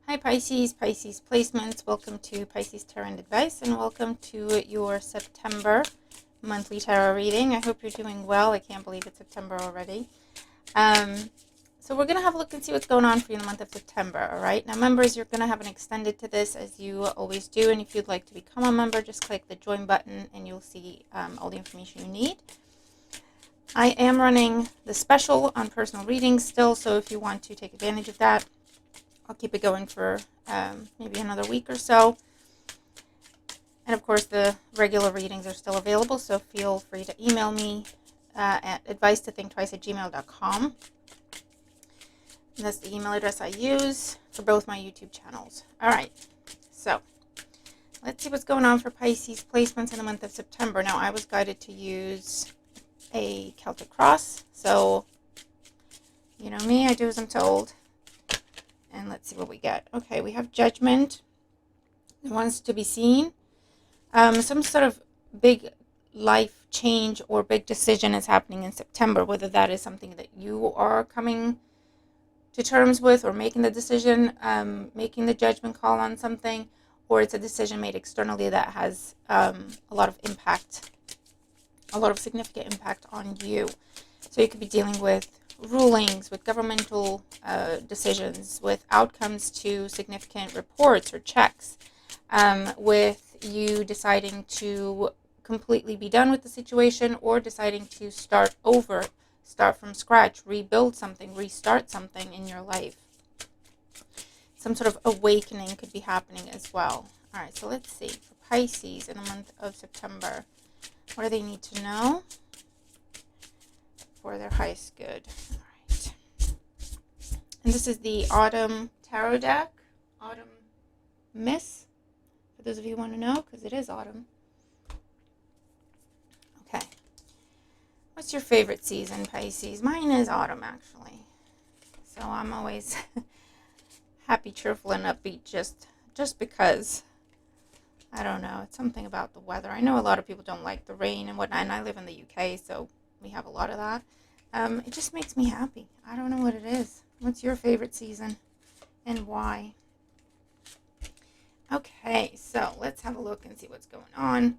Hi Pisces, Pisces placements. Welcome to Pisces Tarot and Advice, and welcome to your September monthly tarot reading. I hope you're doing well. I can't believe it's September already. So we're going to have a look and see what's going on for you in the month of September, all right? Now, members, you're going to have an extended to this as you always do, and if you'd like to become a member, just click the join button and you'll see all the information you need. I am running the special on personal readings still, so if you want to take advantage of that, I'll keep it going for maybe another week or so. And of course, the regular readings are still available, so feel free to email me at advice2thinktwice@gmail.com. That's the email address I use for both my YouTube channels. All right, so let's see what's going on for Pisces placements in the month of September. Now, I was guided to use a Celtic cross, so you know me, I do as I'm told. And let's see what we get. Okay, we have Judgment. It wants to be seen. Some sort of big life change or big decision is happening in September, whether that is something that you are coming to terms with or making the decision, making the judgment call on something, or it's a decision made externally that has a lot of impact, a lot of significant impact on you. So you could be dealing with rulings, with governmental decisions, with outcomes to significant reports or checks, with you deciding to completely be done with the situation or deciding to start over, start from scratch, rebuild something, restart something in your life. Some sort of awakening could be happening as well. All right, so let's see. For Pisces in the month of September, what do they need to know for their highest good? All right. And this is the Autumn Tarot deck. Autumn Miss, for those of you who want to know, because it is autumn. Okay. What's your favorite season, Pisces? Mine is autumn, actually. So I'm always happy, cheerful, and upbeat just because. I don't know. It's something about the weather. I know a lot of people don't like the rain and whatnot, and I live in the UK, so we have a lot of that. It just makes me happy. I don't know what it is. What's your favorite season and why? Okay, so let's have a look and see what's going on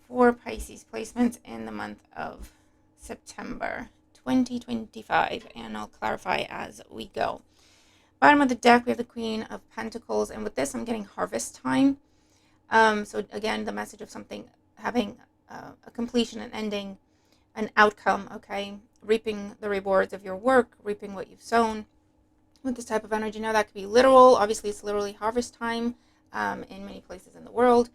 for Pisces placements in the month of September 2025, and I'll clarify as we go. Bottom of the deck, we have the Queen of Pentacles, and with this, I'm getting harvest time. So again, the message of something having a completion, an ending, an outcome, okay? Reaping the rewards of your work, reaping what you've sown with this type of energy. Now, that could be literal. Obviously, it's literally harvest time in many places in the world.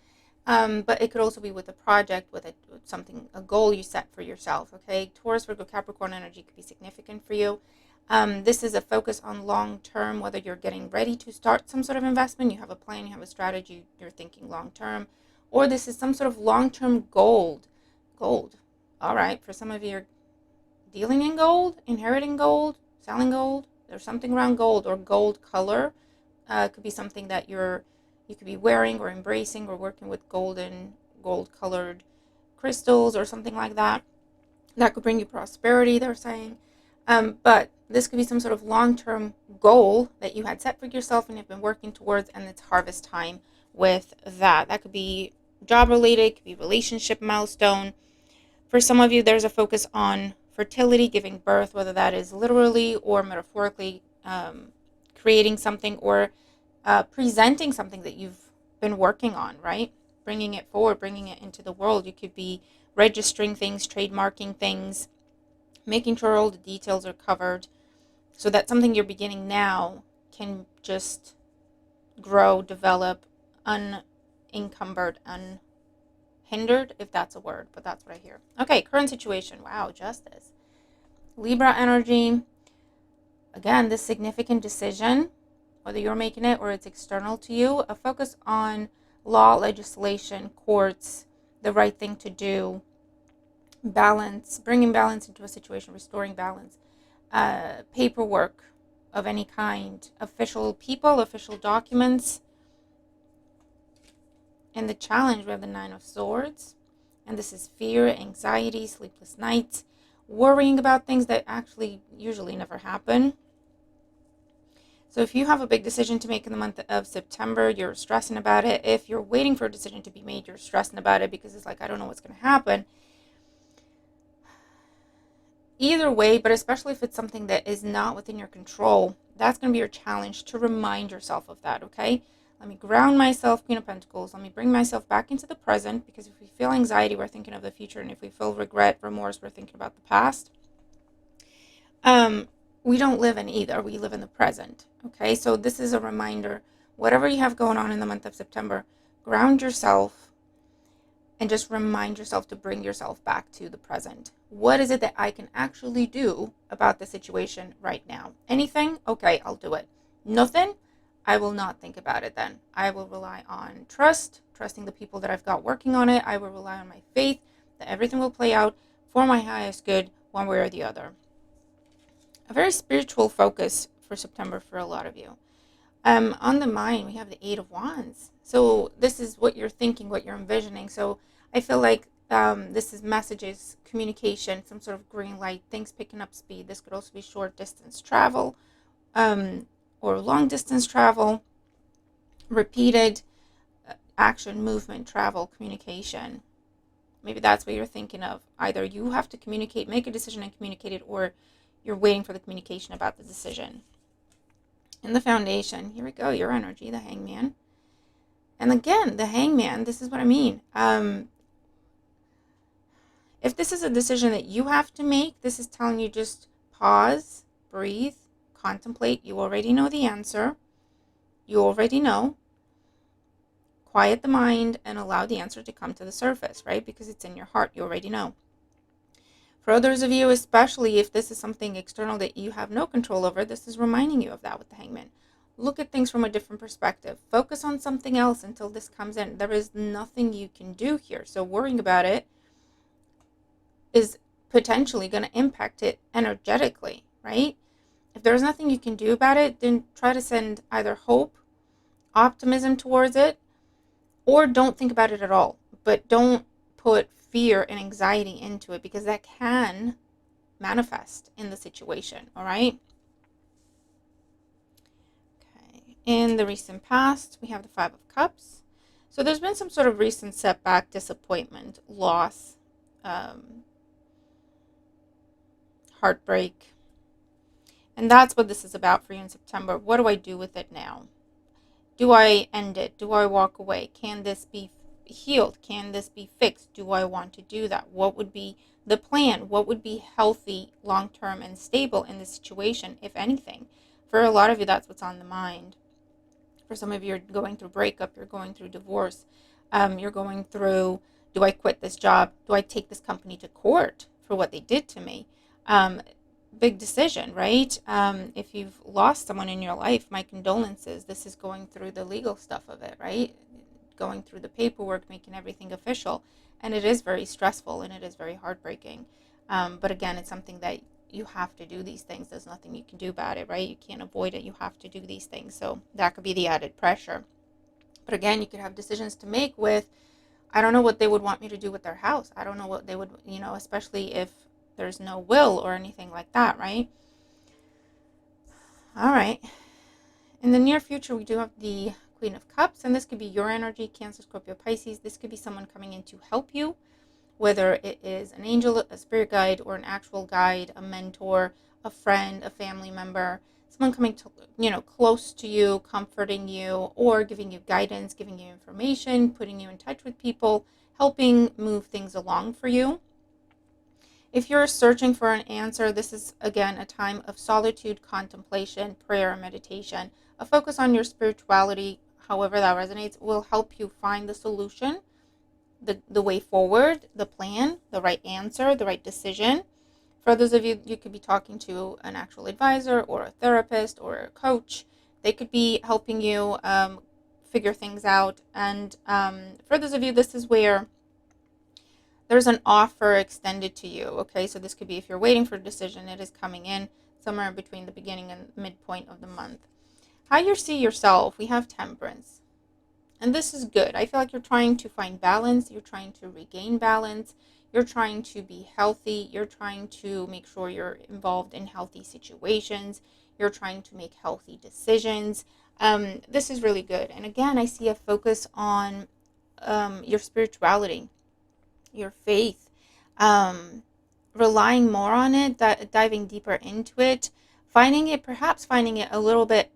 But it could also be with a project, with something, a goal you set for yourself, okay? Taurus, Virgo, Capricorn energy could be significant for you. This is a focus on long-term, whether you're getting ready to start some sort of investment, you have a plan, you have a strategy, you're thinking long-term, or this is some sort of long-term gold. All right, for some of you, you're dealing in gold, inheriting gold, selling gold. There's something around gold or gold color. Could be something that you could be wearing or embracing or working with gold-colored crystals or something like that. That could bring you prosperity, they're saying. But this could be some sort of long-term goal that you had set for yourself and have been working towards, and it's harvest time with that. That could be job-related, could be relationship milestone. For some of you, there's a focus on fertility, giving birth, whether that is literally or metaphorically, creating something or presenting something that you've been working on, right? Bringing it forward, bringing it into the world. You could be registering things, trademarking things, making sure all the details are covered so that something you're beginning now can just grow, develop, unencumbered, unhindered, if that's a word, but that's what I hear. Okay, current situation. Wow, justice. Libra energy. Again, this significant decision, whether you're making it or it's external to you, a focus on law, legislation, courts, the right thing to do, balance, bringing balance into a situation, restoring balance, paperwork of any kind, official people, official documents. In the challenge, we have the Nine of Swords, and this is fear, anxiety, sleepless nights, worrying about things that actually usually never happen. So if you have a big decision to make in the month of September, you're stressing about it. If you're waiting for a decision to be made, you're stressing about it because it's like, I don't know what's going to happen. Either way, but especially if it's something that is not within your control, that's going to be your challenge to remind yourself of that, okay? Let me ground myself, Queen of Pentacles. Let me bring myself back into the present, because if we feel anxiety, we're thinking of the future. And if we feel regret, remorse, we're thinking about the past. We don't live in either. We live in the present, okay? So this is a reminder. Whatever you have going on in the month of September, ground yourself and just remind yourself to bring yourself back to the present. What is it that I can actually do about the situation right now? Anything? Okay, I'll do it. Nothing? I will not think about it then. I will rely on trusting the people that I've got working on it. I will rely on my faith that everything will play out for my highest good one way or the other. A very spiritual focus for September for a lot of you. On the mind, we have the Eight of Wands. So this is what you're thinking, what you're envisioning. So I feel like this is messages, communication, some sort of green light, things picking up speed. This could also be short distance travel or long distance travel, repeated action, movement, travel, communication. Maybe that's what you're thinking of. Either you have to communicate, make a decision and communicate it, or you're waiting for the communication about the decision. In the Foundation, here we go, your energy, the Hangman. And again, the Hangman, this is what I mean. If this is a decision that you have to make, this is telling you just pause, breathe, contemplate. You already know the answer. You already know. Quiet the mind and allow the answer to come to the surface, right? Because it's in your heart. You already know. For others of you, especially if this is something external that you have no control over, this is reminding you of that with the Hangman. Look at things from a different perspective. Focus on something else until this comes in. There is nothing you can do here. So worrying about it is potentially going to impact it energetically, right? If there's nothing you can do about it, then try to send either hope, optimism towards it, or don't think about it at all. But don't put fear and anxiety into it, because that can manifest in the situation, all right? Okay. In the recent past, we have the Five of Cups. So there's been some sort of recent setback, disappointment, loss, heartbreak. And that's what this is about for you in September. What do I do with it now? Do I end it? Do I walk away? Can this be healed? Can this be fixed? Do I want to do that? What would be the plan? What would be healthy, long-term, and stable in the situation, if anything? For a lot of you, that's what's on the mind. For some of you, you're going through breakup. You're going through divorce. You're going through, do I quit this job? Do I take this company to court for what they did to me? Big decision, right? If you've lost someone in your life, my condolences. This is going through the legal stuff of it, right? Going through the paperwork, making everything official. And it is very stressful and it is very heartbreaking. But again, it's something that you have to do these things. There's nothing you can do about it, right? You can't avoid it. You have to do these things. So that could be the added pressure. But again, you could have decisions to make with, I don't know what they would want me to do with their house. I don't know what they would, especially if there's no will or anything like that, right? All right. In the near future, we do have the Queen of Cups, and this could be your energy, Cancer, Scorpio, Pisces. This could be someone coming in to help you, whether it is an angel, a spirit guide, or an actual guide, a mentor, a friend, a family member, someone coming to, close to you, comforting you, or giving you guidance, giving you information, putting you in touch with people, helping move things along for you. If you're searching for an answer, this is, again, a time of solitude, contemplation, prayer, and meditation. A focus on your spirituality, however that resonates, will help you find the solution, the way forward, the plan, the right answer, the right decision. For those of you, you could be talking to an actual advisor or a therapist or a coach. They could be helping you figure things out. And for those of you, this is where there's an offer extended to you, okay? So this could be, if you're waiting for a decision, it is coming in somewhere between the beginning and midpoint of the month. How you see yourself, we have Temperance. And this is good. I feel like you're trying to find balance. You're trying to regain balance. You're trying to be healthy. You're trying to make sure you're involved in healthy situations. You're trying to make healthy decisions. This is really good. And again, I see a focus on your spirituality, your faith, relying more on it, diving deeper into it, perhaps finding it a little bit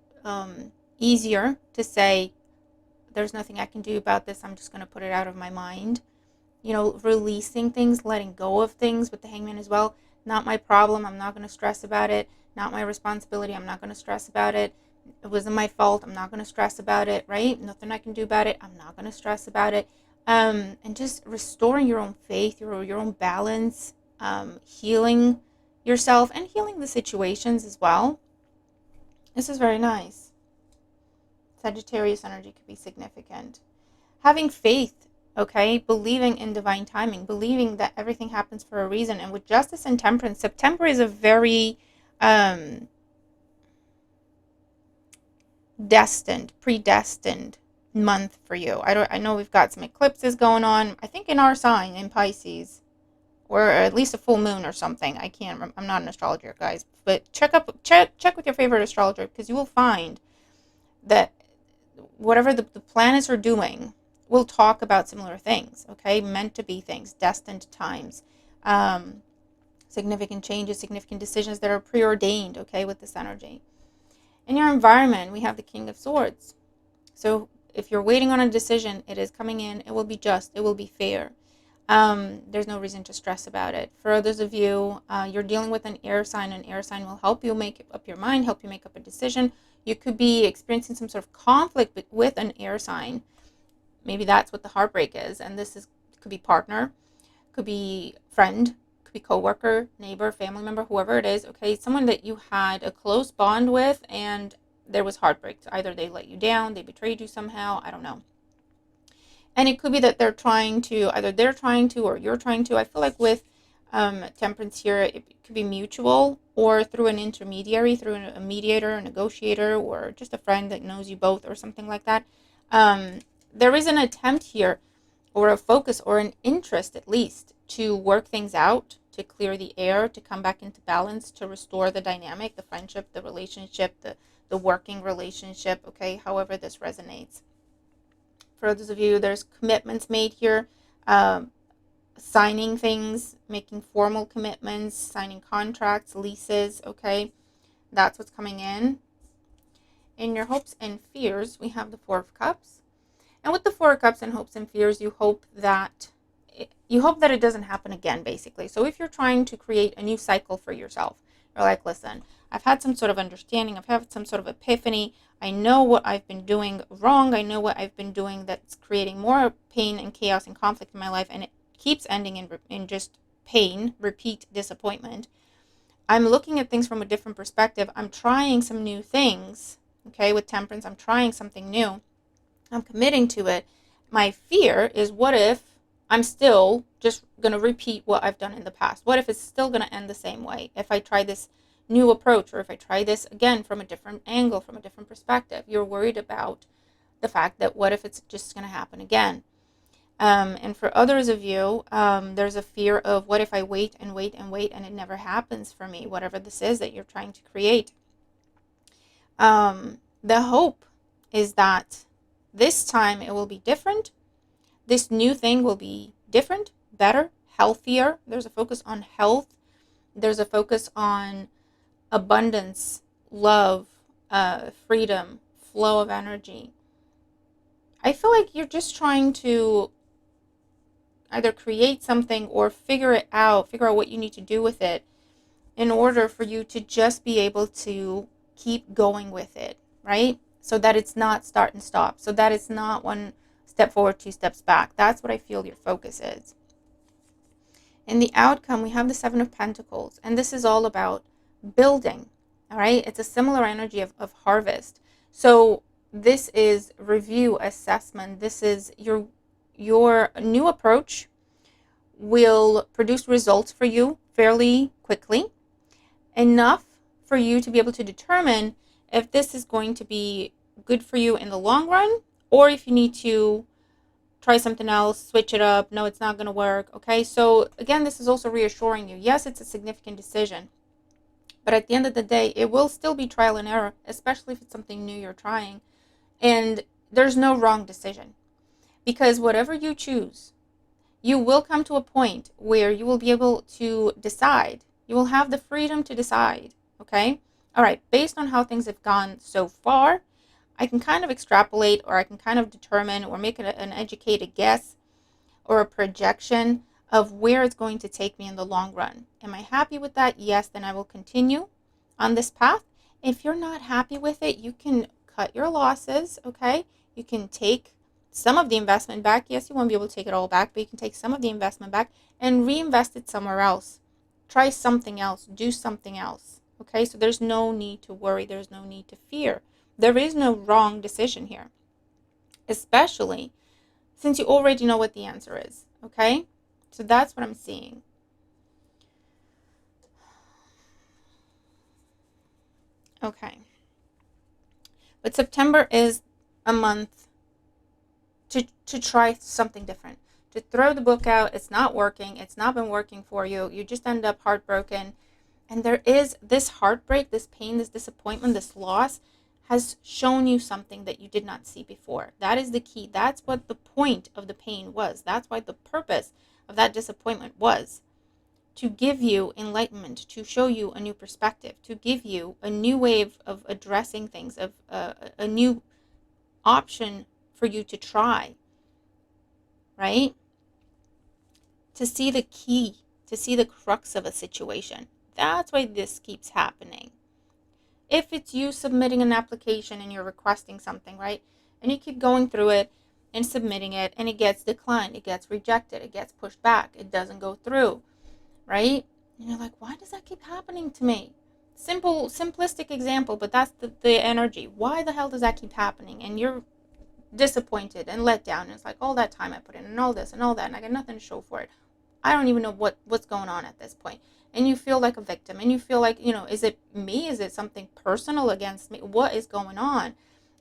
easier to say, there's nothing I can do about this. I'm just going to put it out of my mind. Releasing things, letting go of things with the Hangman as well. Not my problem. I'm not going to stress about it. Not my responsibility. I'm not going to stress about it. It wasn't my fault. I'm not going to stress about it, right? Nothing I can do about it. I'm not going to stress about it. And just restoring your own faith, your own balance, healing yourself and healing the situations as well. This is very nice. Sagittarius energy could be significant. Having faith, okay? Believing in divine timing, believing that everything happens for a reason. And with justice and temperance, September is a very predestined month for you. I know we've got some eclipses going on, I think in our sign, in Pisces, or at least a full moon or something. I can't remember. I'm not an astrologer, guys, but check with your favorite astrologer, because you will find that whatever the planets are doing will talk about similar things, okay? Meant to be things, destined times, significant changes, significant decisions that are preordained, okay, with this energy. In your environment, we have the King of Swords. So if you're waiting on a decision, it is coming in. It will be just. It will be fair. There's no reason to stress about it. For others of you, you're dealing with an air sign. An air sign will help you make up your mind, help you make up a decision. You could be experiencing some sort of conflict with an air sign. Maybe that's what the heartbreak is. And could be partner, could be friend, could be coworker, neighbor, family member, whoever it is. Okay, someone that you had a close bond with, and there was heartbreak. So either they let you down, they betrayed you somehow. I don't know. And it could be that either they're trying to, or you're trying to. I feel like with temperance here, it could be mutual, or through an intermediary, through a mediator, a negotiator, or just a friend that knows you both, or something like that. There is an attempt here, or a focus, or an interest at least, to work things out, to clear the air, to come back into balance, to restore the dynamic, the friendship, the relationship, the working relationship, okay, however this resonates. For those of you, there's commitments made here, signing things, making formal commitments, signing contracts, leases, okay? That's what's coming in. In your hopes and fears, we have the Four of Cups. And with the Four of Cups and hopes and fears, you hope that it doesn't happen again, basically. So if you're trying to create a new cycle for yourself, you're like, listen, I've had some sort of understanding, I've had some sort of epiphany, I know what I've been doing wrong, I know what I've been doing that's creating more pain and chaos and conflict in my life, and it keeps ending in just pain, repeat disappointment. I'm looking at things from a different perspective. I'm trying some new things, okay, with temperance. I'm trying something new. I'm committing to it. My fear is, what if I'm still just going to repeat what I've done in the past? What if it's still going to end the same way if I try this new approach, or if I try this again from a different angle, from a different perspective? You're worried about the fact that what if it's just going to happen again? And for others of you, there's a fear of, what if I wait and wait and wait and it never happens for me, whatever this is that you're trying to create. The hope is that this time it will be different. This new thing will be different, better, healthier. There's a focus on health. There's a focus on abundance, love, freedom, flow of energy. I feel like you're just trying to either create something or figure out what you need to do with it in order for you to just be able to keep going with it, right? So that it's not start and stop. So that it's not one step forward, two steps back. That's what I feel your focus is. In the outcome, we have the Seven of Pentacles, and this is all about building, all right? It's a similar energy of harvest. So this is review, assessment. This is your new approach will produce results for you fairly quickly, enough for you to be able to determine if this is going to be good for you in the long run, or if you need to try something else, switch it up. No, it's not going to work. Okay, so again, this is also reassuring you. Yes, it's a significant decision, But at the end of the day, it will still be trial and error, especially if it's something new you're trying. And there's no wrong decision, because whatever you choose, you will come to a point where you will be able to decide. You will have the freedom to decide, okay? All right, based on how things have gone so far, I can kind of extrapolate, or I can kind of determine or make an educated guess or a projection of where it's going to take me in the long run. Am I happy with that? Yes, then I will continue on this path. If you're not happy with it, you can cut your losses, okay? You can take some of the investment back. Yes, you won't be able to take it all back, but you can take some of the investment back and reinvest it somewhere else. Try something else. Do something else, okay? So there's no need to worry. There's no need to fear. There is no wrong decision here, especially since you already know what the answer is, okay? So that's what I'm seeing. Okay. But September is a month to try something different, to throw the book out. It's not working. It's not been working for you. You just end up heartbroken. And there is this heartbreak, this pain, this disappointment, this loss has shown you something that you did not see before. That is the key. That's what the point of the pain was. That's why the purpose of that disappointment was to give you enlightenment, to show you a new perspective, to give you a new way of addressing things, of a new option for you to try, right? To see the key, to see the crux of a situation. That's why this keeps happening. If it's you submitting an application and you're requesting something, right? And you keep going through it and submitting it, and it gets declined, it gets rejected, it gets pushed back, it doesn't go through, right? And you're like, why does that keep happening to me? Simplistic example, but that's the energy. Why the hell does that keep happening? And you're disappointed and let down. And it's like, all that time I put in and all this and all that, and I got nothing to show for it. I don't even know what's going on at this point. And you feel like a victim, and you feel like, is it me? Is it something personal against me? What is going on?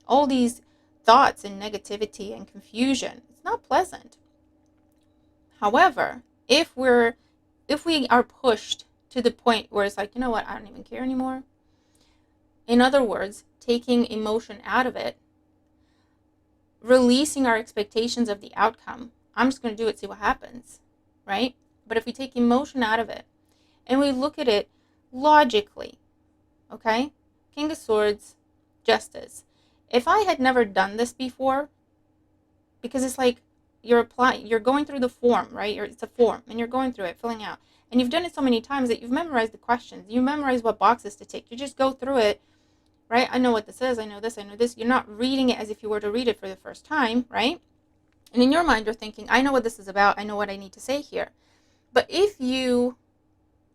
All these thoughts and negativity and confusion. It's not pleasant. However, if we are pushed to the point where it's like, you know what, I don't even care anymore. In other words, taking emotion out of it, releasing our expectations of the outcome. I'm just going to do it, see what happens, right? But if we take emotion out of it and we look at it logically, okay? King of Swords, Justice. If I had never done this before, because it's like you're going through the form, right? It's a form, and you're going through it, filling out. And you've done it so many times that you've memorized the questions. You memorize what boxes to tick. You just go through it, right? I know what this is. I know this. I know this. You're not reading it as if you were to read it for the first time, right? And in your mind, you're thinking, I know what this is about. I know what I need to say here. But if you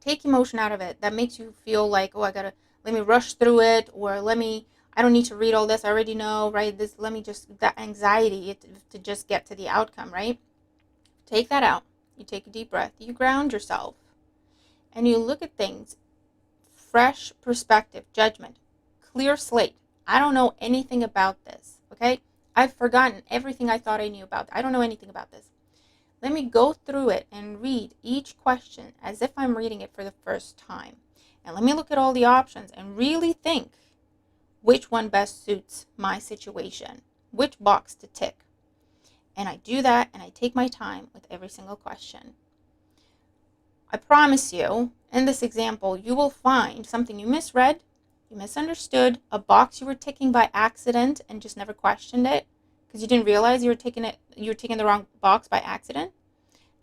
take emotion out of it, that makes you feel like, oh, let me rush through it, or I don't need to read all this. I already know, right? That anxiety to just get to the outcome, right? Take that out. You take a deep breath. You ground yourself. And you look at things, fresh perspective, judgment, clear slate. I don't know anything about this, okay? I've forgotten everything I thought I knew about. I don't know anything about this. Let me go through it and read each question as if I'm reading it for the first time. And let me look at all the options and really think which one best suits my situation, which box to tick. And I do that, and I take my time with every single question. I promise you, in this example, you will find something you misread, you misunderstood, a box you were ticking by accident and just never questioned it because you didn't realize you were ticking the wrong box by accident.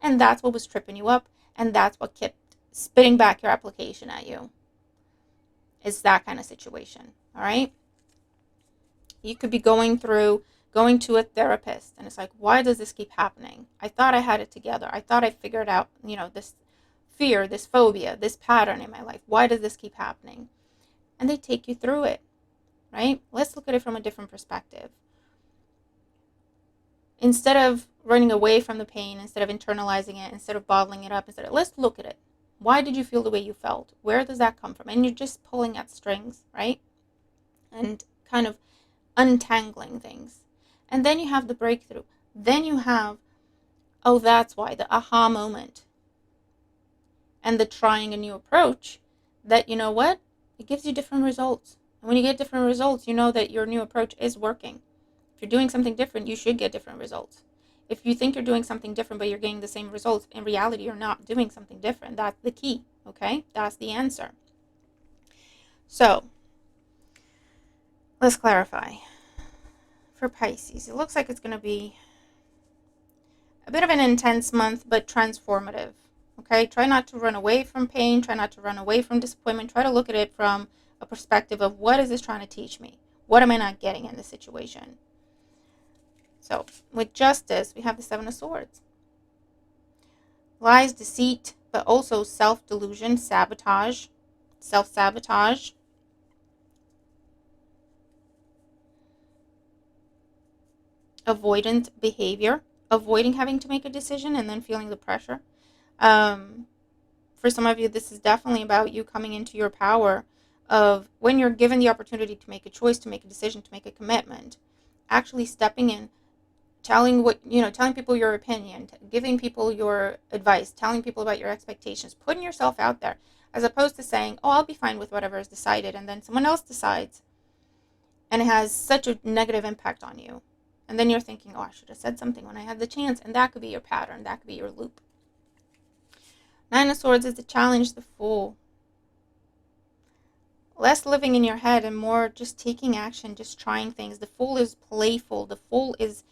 And that's what was tripping you up, and that's what kept spitting back your application at you. It's that kind of situation, all right? You could be going to a therapist, and it's like, why does this keep happening? I thought I had it together. I thought I figured out, this fear, this phobia, this pattern in my life. Why does this keep happening? And they take you through it, right? Let's look at it from a different perspective. Instead of running away from the pain, instead of internalizing it, instead of bottling it up, let's look at it. Why did you feel the way you felt? Where does that come from? And you're just pulling at strings, right? And kind of untangling things. And then you have the breakthrough. Then you have, oh, that's why, the aha moment. And the trying a new approach that, you know what? it gives you different results. And when you get different results, you know that your new approach is working. If you're doing something different, you should get different results. If you think you're doing something different, but you're getting the same results, in reality, you're not doing something different. That's the key, okay? That's the answer. So, let's clarify. For Pisces, it looks like it's going to be a bit of an intense month, but transformative. Okay, try not to run away from pain. Try not to run away from disappointment. Try to look at it from a perspective of, what is this trying to teach me? What am I not getting in this situation? So, with Justice, we have the Seven of Swords. Lies, deceit, but also self-delusion, sabotage, self-sabotage. Avoidant behavior, avoiding having to make a decision and then feeling the pressure. For some of you, this is definitely about you coming into your power of, when you're given the opportunity to make a choice, to make a decision, to make a commitment, actually stepping in, telling people your opinion, giving people your advice, telling people about your expectations, putting yourself out there, as opposed to saying, oh, I'll be fine with whatever is decided, and then someone else decides, and it has such a negative impact on you. And then you're thinking, oh, I should have said something when I had the chance, and that could be your pattern, that could be your loop. Nine of Swords is to challenge the Fool. Less living in your head and more just taking action, just trying things. The Fool is playful. The Fool is,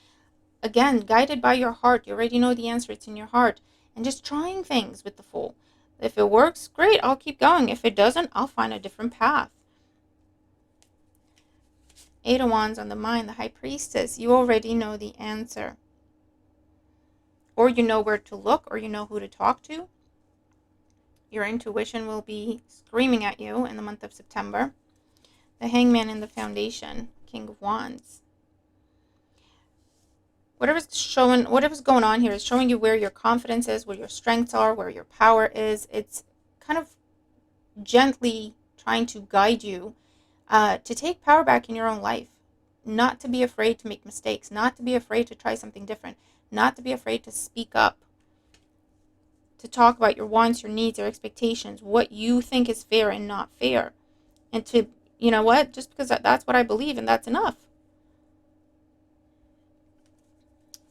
again, guided by your heart. You already know the answer. It's in your heart. And just trying things with the Fool. If it works, great, I'll keep going. If it doesn't, I'll find a different path. Eight of Wands on the mind, the High Priestess. You already know the answer. Or you know where to look, or you know who to talk to. Your intuition will be screaming at you in the month of September. The Hangman in the Foundation, King of Wands. Whatever's going on here is showing you where your confidence is, where your strengths are, where your power is. It's kind of gently trying to guide you to take power back in your own life. Not to be afraid to make mistakes. Not to be afraid to try something different. Not to be afraid to speak up. To talk about your wants, your needs, your expectations, what you think is fair and not fair. And to, you know what, just because that's what I believe, and that's enough.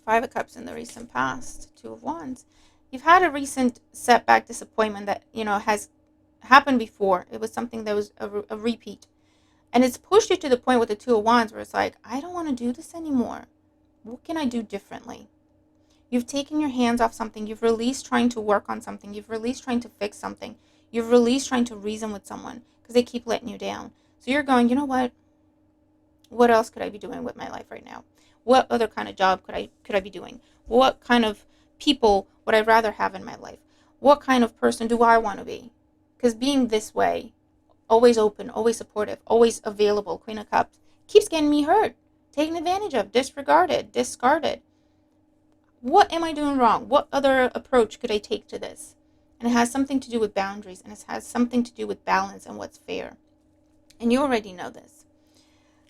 Five of Cups in the recent past. Two of Wands. You've had a recent setback, disappointment that, has happened before. It was something that was a repeat. And it's pushed you to the point with the Two of Wands where it's like, I don't want to do this anymore. What can I do differently? You've taken your hands off something. You've released trying to work on something. You've released trying to fix something. You've released trying to reason with someone because they keep letting you down. So you're going, you know what? What else could I be doing with my life right now? What other kind of job could I be doing? What kind of people would I rather have in my life? What kind of person do I want to be? Because being this way, always open, always supportive, always available, Queen of Cups, keeps getting me hurt, taken advantage of, disregarded, discarded. What am I doing wrong? What other approach could I take to this? And it has something to do with boundaries, and it has something to do with balance and what's fair. And you already know this.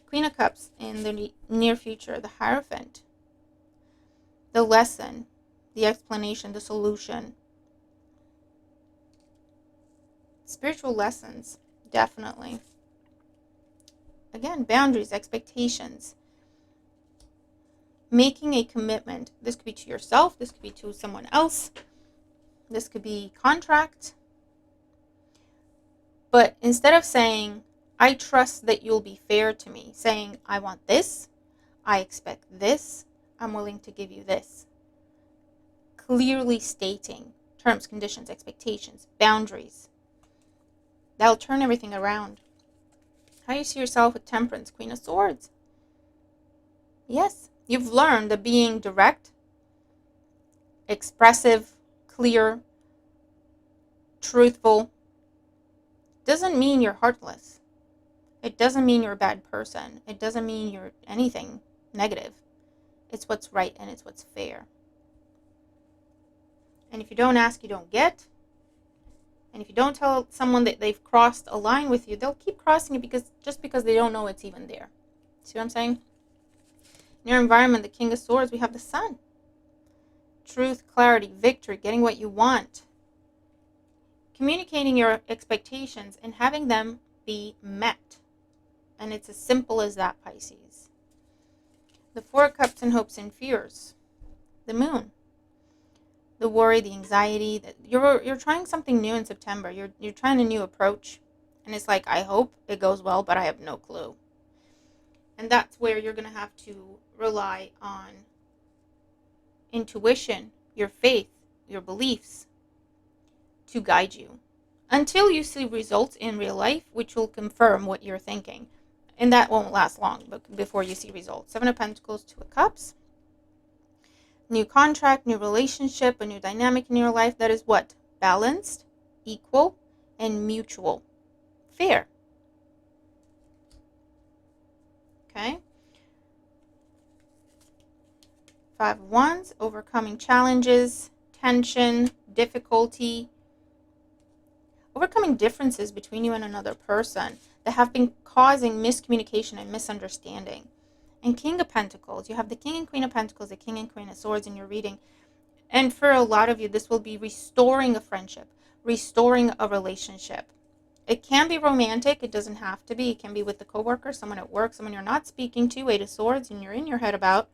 Queen of Cups in the near future, the Hierophant. The lesson, the explanation, the solution. Spiritual lessons, definitely. Again, boundaries, expectations. Making a commitment. This could be to yourself. This could be to someone else. This could be contract. But instead of saying, I trust that you'll be fair to me, saying, I want this, I expect this, I'm willing to give you this. Clearly stating terms, conditions, expectations, boundaries. That'll turn everything around. How you see yourself with Temperance, Queen of Swords. Yes, you've learned that being direct, expressive, clear, truthful doesn't mean you're heartless. It doesn't mean you're a bad person. It doesn't mean you're anything negative. It's what's right and it's what's fair. And if you don't ask, you don't get. And if you don't tell someone that they've crossed a line with you, they'll keep crossing it because they don't know it's even there. See what I'm saying? In your environment, the King of Swords, we have the Sun. Truth, clarity, victory, getting what you want. Communicating your expectations and having them be met. And it's as simple as that, Pisces. The Four of Cups and hopes and fears. The Moon. The worry, the anxiety. That you're trying something new in September. You're trying a new approach. And it's like, I hope it goes well, but I have no clue. And that's where you're going to have to rely on intuition, your faith, your beliefs to guide you until you see results in real life, which will confirm what you're thinking. And that won't last long but before you see results. Seven of Pentacles, Two of Cups. New contract, new relationship, a new dynamic in your life that is what? Balanced, equal, and mutual. Fair. Okay? Five of Wands, overcoming challenges, tension, difficulty, overcoming differences between you and another person that have been causing miscommunication and misunderstanding. And King of Pentacles, you have the King and Queen of Pentacles, the King and Queen of Swords in your reading. And for a lot of you, this will be restoring a friendship, restoring a relationship. It can be romantic. It doesn't have to be. It can be with a coworker, someone at work, someone you're not speaking to, Eight of Swords, and you're in your head about.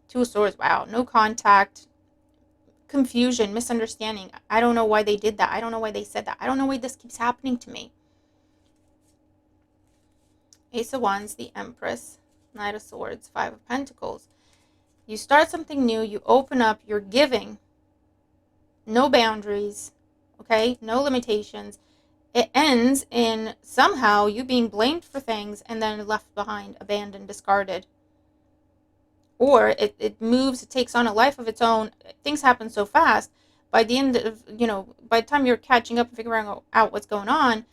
Two of Swords, wow, no contact, confusion, misunderstanding. I don't know why they did that. I don't know why they said that. I don't know why this keeps happening to me. Ace of Wands, the Empress, Knight of Swords, Five of Pentacles. You start something new, you open up, you're giving. No boundaries, okay? No limitations. It ends in somehow you being blamed for things and then left behind, abandoned, discarded. Or it moves, it takes on a life of its own. Things happen so fast. By the end of, by the time you're catching up and figuring out what's going on,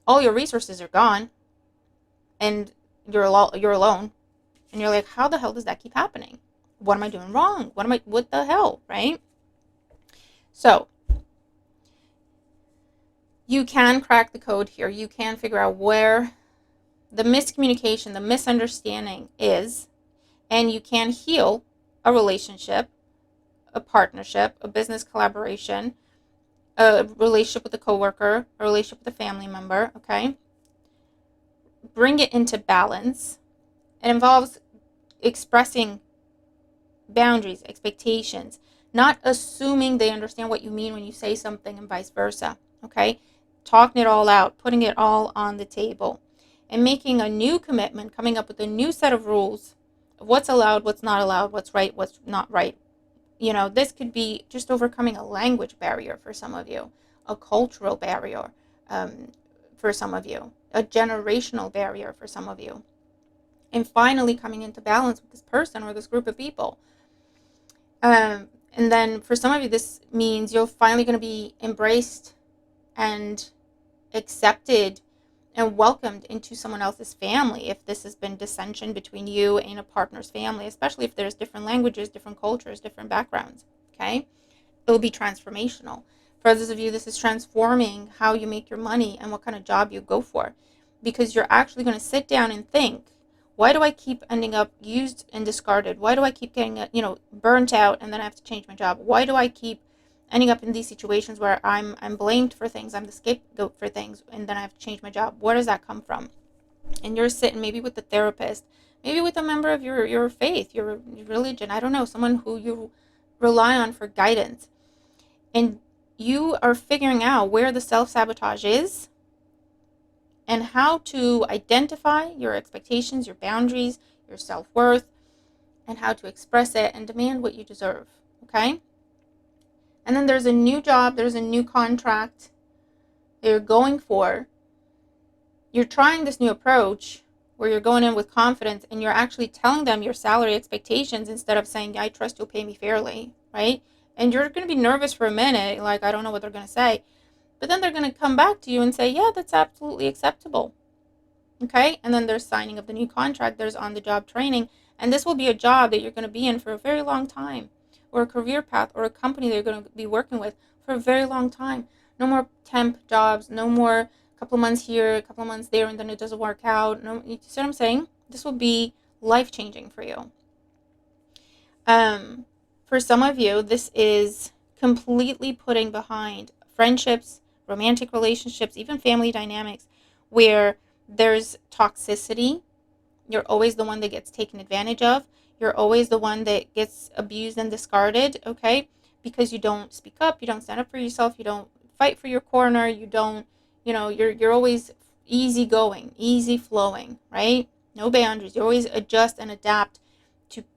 all your resources are gone. And you're alone. And you're like, how the hell does that keep happening? What am I doing wrong? What the hell, right? So, you can crack the code here. You can figure out where the miscommunication, the misunderstanding is. And you can heal a relationship, a partnership, a business collaboration, a relationship with a coworker, a relationship with a family member, okay? Bring it into balance. It involves expressing boundaries, expectations, not assuming they understand what you mean when you say something and vice versa, okay? Talking it all out, putting it all on the table, and making a new commitment, coming up with a new set of rules of what's allowed, what's not allowed, what's right, what's not right. This could be just overcoming a language barrier for some of you, a cultural barrier for some of you, a generational barrier for some of you. And finally coming into balance with this person or this group of people. And then for some of you, this means you're finally going to be embraced and accepted and welcomed into someone else's family if this has been dissension between you and a partner's family, especially if there's different languages, different cultures, different backgrounds, okay? It will be transformational. For others of you, this is transforming how you make your money and what kind of job you go for, because you're actually going to sit down and think, why do I keep ending up used and discarded? Why do I keep getting, burnt out and then I have to change my job? Why do I keep ending up in these situations where I'm blamed for things, I'm the scapegoat for things, and then I have to change my job? Where does that come from? And you're sitting maybe with a therapist, maybe with a member of your faith, your religion, I don't know, someone who you rely on for guidance. And you are figuring out where the self-sabotage is and how to identify your expectations, your boundaries, your self-worth, and how to express it and demand what you deserve, okay? And then there's a new job, there's a new contract that you're going for. You're trying this new approach where you're going in with confidence and you're actually telling them your salary expectations instead of saying, I trust you'll pay me fairly, right? And you're going to be nervous for a minute, like, I don't know what they're going to say. But then they're going to come back to you and say, yeah, that's absolutely acceptable. Okay? And then there's signing of the new contract. There's on-the-job training. And this will be a job that you're going to be in for a very long time, or a career path, or a company that you're going to be working with for a very long time. No more temp jobs. No more a couple of months here, a couple of months there, and then it doesn't work out. No, you see what I'm saying? This will be life-changing for you. For some of you, this is completely putting behind friendships, romantic relationships, even family dynamics, where there's toxicity. You're always the one that gets taken advantage of. You're always the one that gets abused and discarded, okay? Because you don't speak up, you don't stand up for yourself, you don't fight for your corner, you don't, you're always easygoing, easy flowing, right? No boundaries. You always adjust and adapt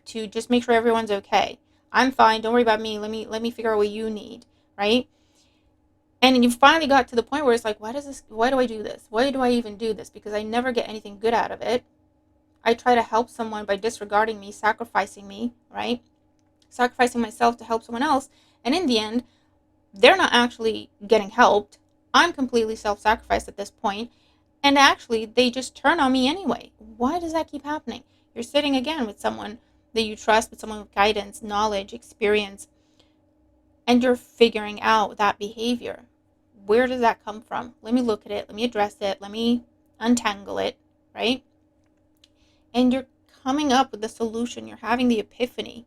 to just make sure everyone's okay. I'm fine, don't worry about me. Let me figure out what you need, right? And you finally got to the point where it's like, why do I do this? Why do I even do this? Because I never get anything good out of it. I try to help someone by disregarding me, sacrificing me, right? Sacrificing myself to help someone else. And in the end, they're not actually getting helped. I'm completely self-sacrificed at this point. And actually, they just turn on me anyway. Why does that keep happening? You're sitting again with someone that you trust, with someone with guidance, knowledge, experience, and you're figuring out that behavior. Where does that come from? Let me look at it. Let me address it. Let me untangle it, right? And you're coming up with the solution. You're having the epiphany.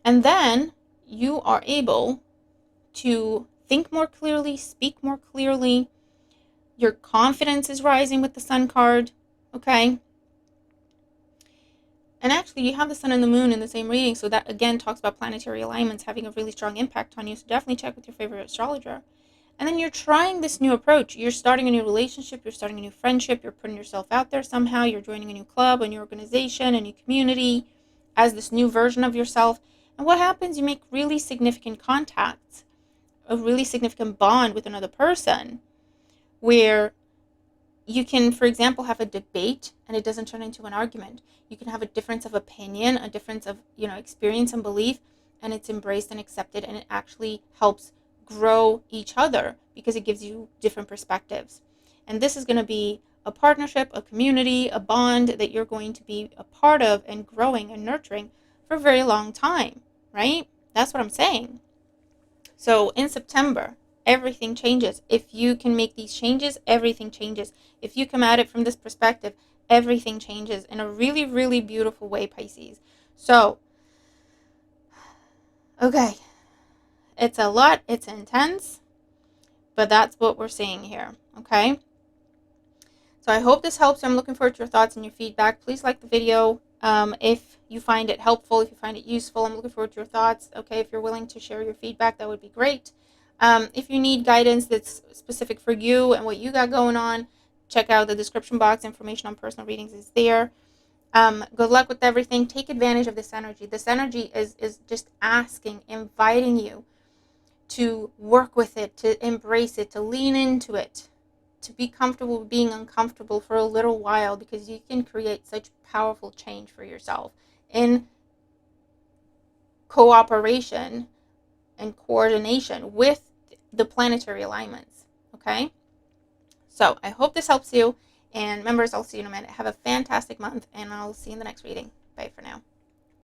And then you are able to think more clearly, speak more clearly. Your confidence is rising with the Sun card, okay? And actually, you have the Sun and the Moon in the same reading, so that, again, talks about planetary alignments having a really strong impact on you, so definitely check with your favorite astrologer. And then you're trying this new approach. You're starting a new relationship, you're starting a new friendship, you're putting yourself out there somehow, you're joining a new club, a new organization, a new community as this new version of yourself. And what happens? You make really significant contacts, a really significant bond with another person where you can, for example, have a debate and it doesn't turn into an argument. You can have a difference of opinion, a difference of, experience and belief, and it's embraced and accepted, and it actually helps grow each other because it gives you different perspectives. And this is going to be a partnership, a community, a bond that you're going to be a part of and growing and nurturing for a very long time, right? That's what I'm saying. So in September, everything changes. If you can make these changes, everything changes. If you come at it from this perspective, everything changes in a really, really beautiful way, Pisces. So, okay, it's a lot, it's intense, but that's what we're seeing here, okay? So I hope this helps. I'm looking forward to your thoughts and your feedback. Please like the video if you find it helpful, if you find it useful. I'm looking forward to your thoughts. Okay, if you're willing to share your feedback, that would be great. If you need guidance that's specific for you and what you got going on, check out the description box. Information on personal readings is there. Good luck with everything. Take advantage of this energy. This energy is just asking, inviting you to work with it, to embrace it, to lean into it, to be comfortable with being uncomfortable for a little while, because you can create such powerful change for yourself in cooperation and coordination with the planetary alignments, okay? So I hope this helps you, and members, I'll see you in a minute. Have a fantastic month, and I'll see you in the next reading. Bye for now.